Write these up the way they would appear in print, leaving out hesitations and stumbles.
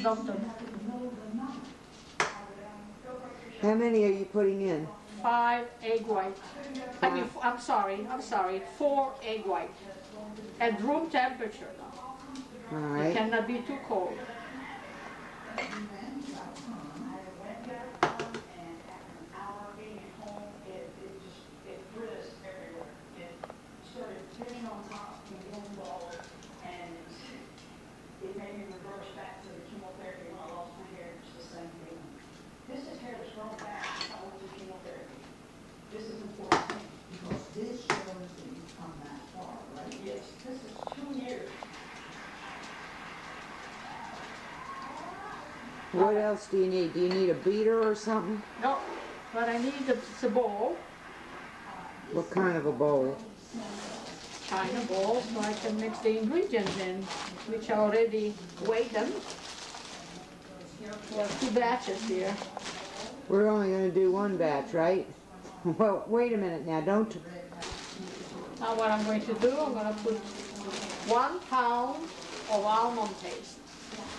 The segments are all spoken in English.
doctor. How many are you putting in? 5 egg white. I'm sorry, 4 egg white. At room temperature now. All right. It cannot be too cold. What else do you need? Do you need a beater or something? No, but I need is a bowl. What kind of a bowl? China bowl, so I can mix the ingredients in, which I already weighed them. We have 2 batches here. We're only going to do 1 batch, right? Well, wait a minute now, don't... Now what I'm going to do, I'm going to put 1 pound of almond paste.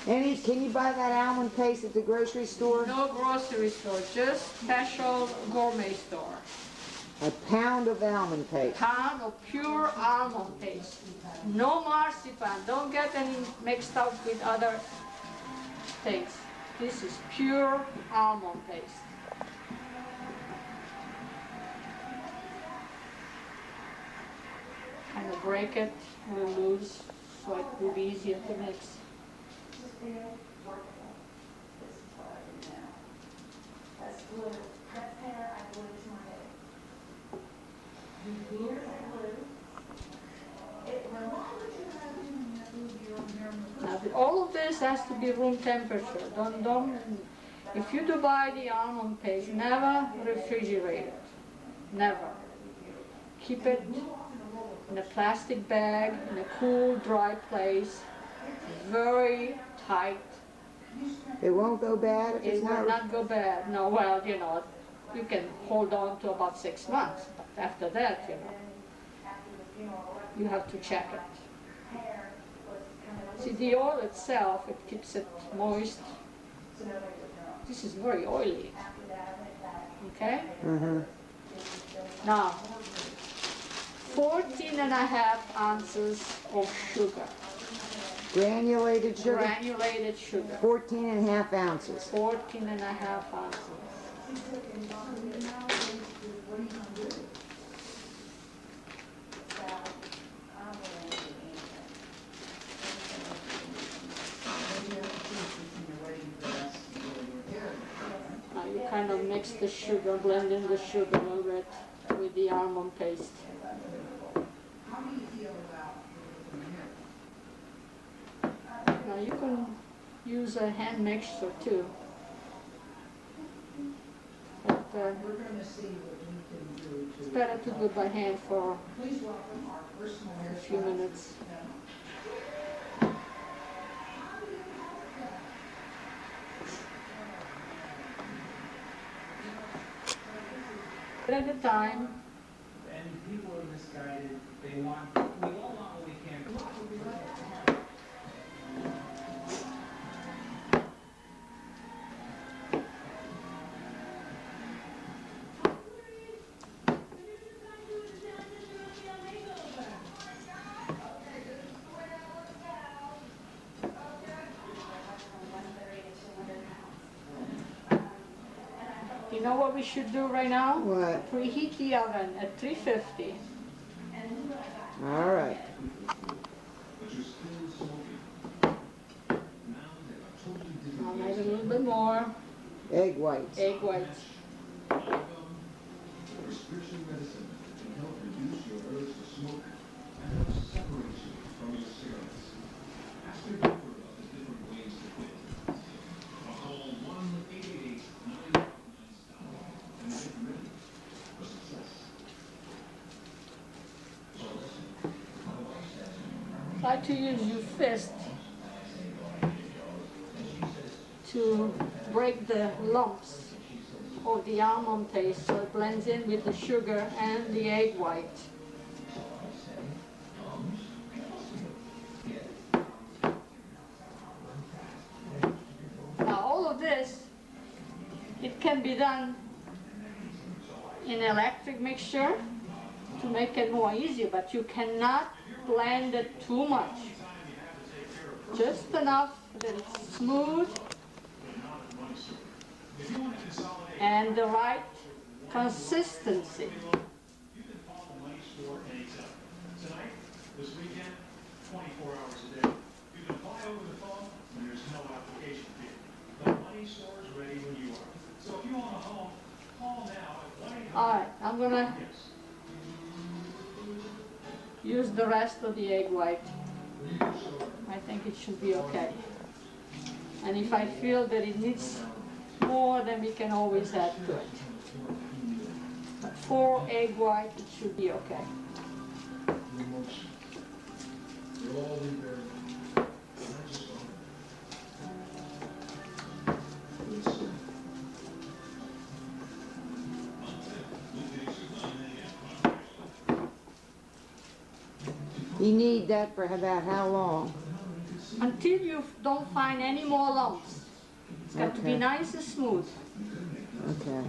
Can you buy that almond paste at the grocery store? No grocery store, just special gourmet store. A pound of almond paste. Pound of pure almond paste. No marzipan. Don't get any mixed up with other things. This is pure almond paste. Kind of break it a little loose so it will be easier to mix. Now, all of this has to be room temperature. If you do buy the almond paste, never refrigerate it. Never. Keep it in a plastic bag, in a cool, dry place, very tight. It won't go bad if It will not go bad. No, well, you know, you can hold on to about 6 months. But after that, you know, you have to check it. See, the oil itself, it keeps it moist. This is very oily. Okay? Mm-hmm. Now, 14.5 ounces of sugar. Granulated sugar? Granulated sugar. 14.5 ounces. 14.5 ounces. Now you kind of mix the sugar, blend in the sugar a little bit with the almond paste. Now you can use a hand mixer too. But it's better to do it by hand for a few minutes. At a time. And people are misguided. We all want what we can't. You know what we should do right now? What? Preheat the oven at 350. All right. I'll add a little bit more. Egg whites. Egg whites. Prescription medicine can help reduce your urge to smoke and help separate you from your cigarettes. Ask your doctor about the different ways to quit. Or call 1-888-9-stop and get ready for success. Try to use your fist to break the lumps of the almond paste so it blends in with the sugar and the egg white. this, it can be done in electric mixture to make it more easy, but you cannot blend it too much. Just enough that it's smooth and the right consistency. You can call the money store anytime. Tonight, this weekend, 24 hours a day. You can buy over the phone and there's no application fee. The money store is ready when you are. So if you own a home, call now at 1-800. All right, I'm gonna Yes. use the rest of the egg white. I think it should be okay. And if I feel that it needs more, then we can always add to it. But 4 egg white, it should be okay. You need that for about how long? Until you don't find any more lumps. It's got to be Okay. nice and smooth. Okay.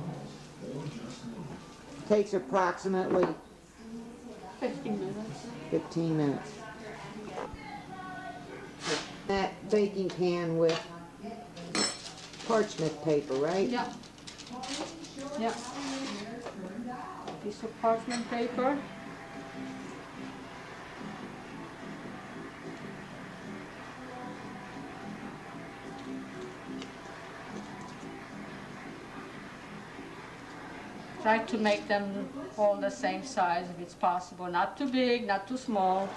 Takes approximately 15 minutes. 15 minutes. That baking pan with parchment paper, right? Yeah. Yeah. Piece of parchment paper. Try to make them all the same size if it's possible. Not too big, not too small.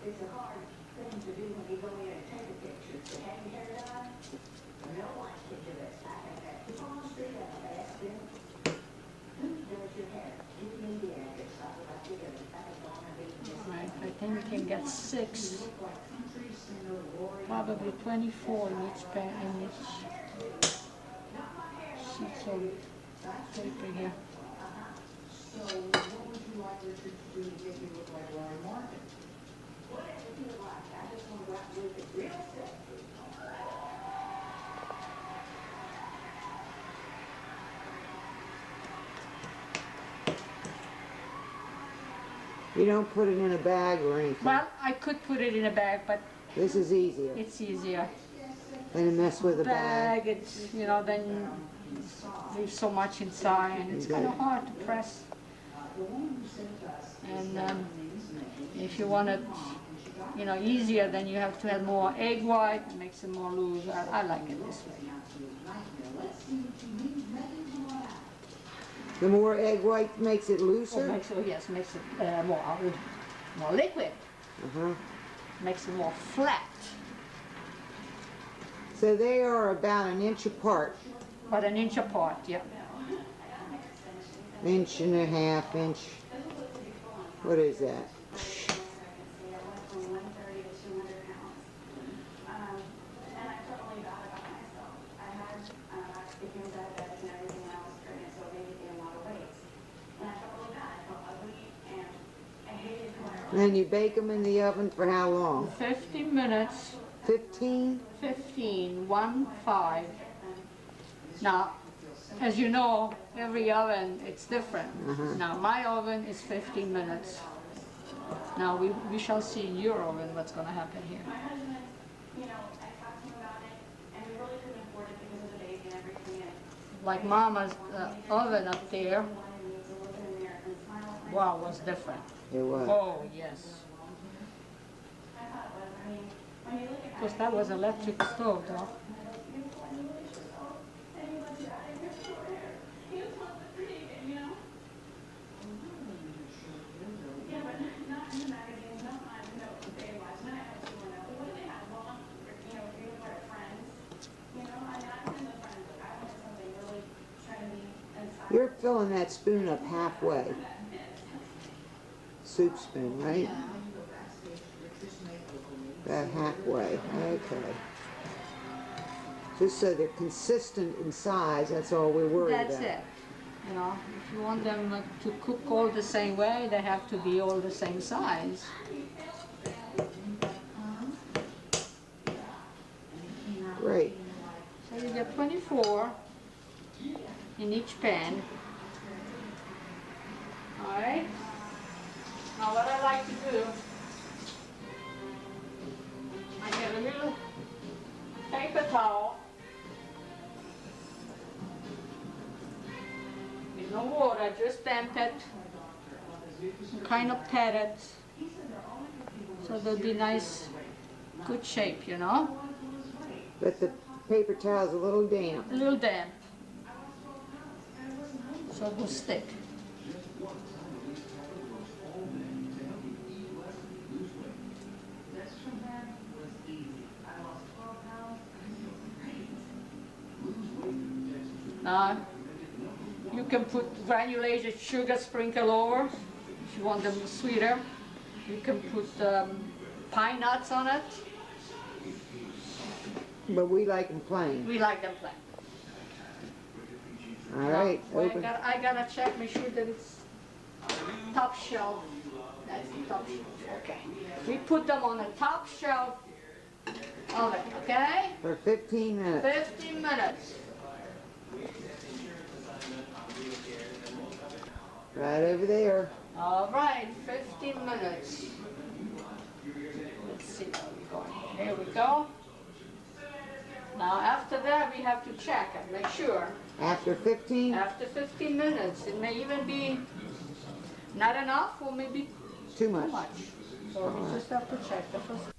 It's a hard thing to do when you go in and take a picture. So have you heard of it? No one can do it. I think that keep on the street up fast. Who does your hair? You need the address. I figured it. I think all my business. Right, I think we can get 6, probably 24 in each sheets of paper here. So what would you like Richard to do to get you look like Lauren Martin? Whatever you like. I just want to go out and look at real estate. You don't put it in a bag or anything. Well, I could put it in a bag, but This is easier it's easier. than to mess with a bag. It's, you know, then there's so much inside and it's kind of hard to press. And if you want it, you know, easier, then you have to add more egg white. It makes it more loose. I like it this way. The more egg white makes it Oh, looser. makes it more liquid. Uh-huh. Makes it more flat. So they are about an inch apart. But an inch apart, yeah. Inch and a half, inch. What is that? And then you bake them in the oven for how long? 15 minutes. 15? 15, 1-5. Now, as you know, every oven, it's different. Now, my oven is 15 minutes. Now, we shall see in your oven what's going to happen here. Like Mama's oven up there, wow, was different. It was. Oh, yes. Because that was electric stove, though. You're filling that spoon up halfway. Soup spoon, right? About halfway. Okay. Just so they're consistent in size, that's all we're worried about. That's it. You know, if you want them to cook all the same way, they have to be all the same size. Great. So you get 24 in each pan. Alright? Now what I like to do, I get a little paper towel with no water, just damp it, kind of pat it, so they'll be nice, good shape, you know? But the paper towel's a little damp. A little damp, so it will stick. Now, you can put granulated sugar sprinkle over if you want them sweeter. You can put pine nuts on it. But we like them plain. We like them plain. All right, Now, open. I gotta check, make sure that it's top shelf. That's the top shelf, okay. We put them on the top shelf oven, okay? For 15 minutes. 15 minutes. Right over there. All right, 15 minutes. Let's see where we're going. Here we go. Now after that, we have to check and make sure. After 15? After 15 minutes, it may even be not enough or maybe Too too much. much. So we just have to check the first.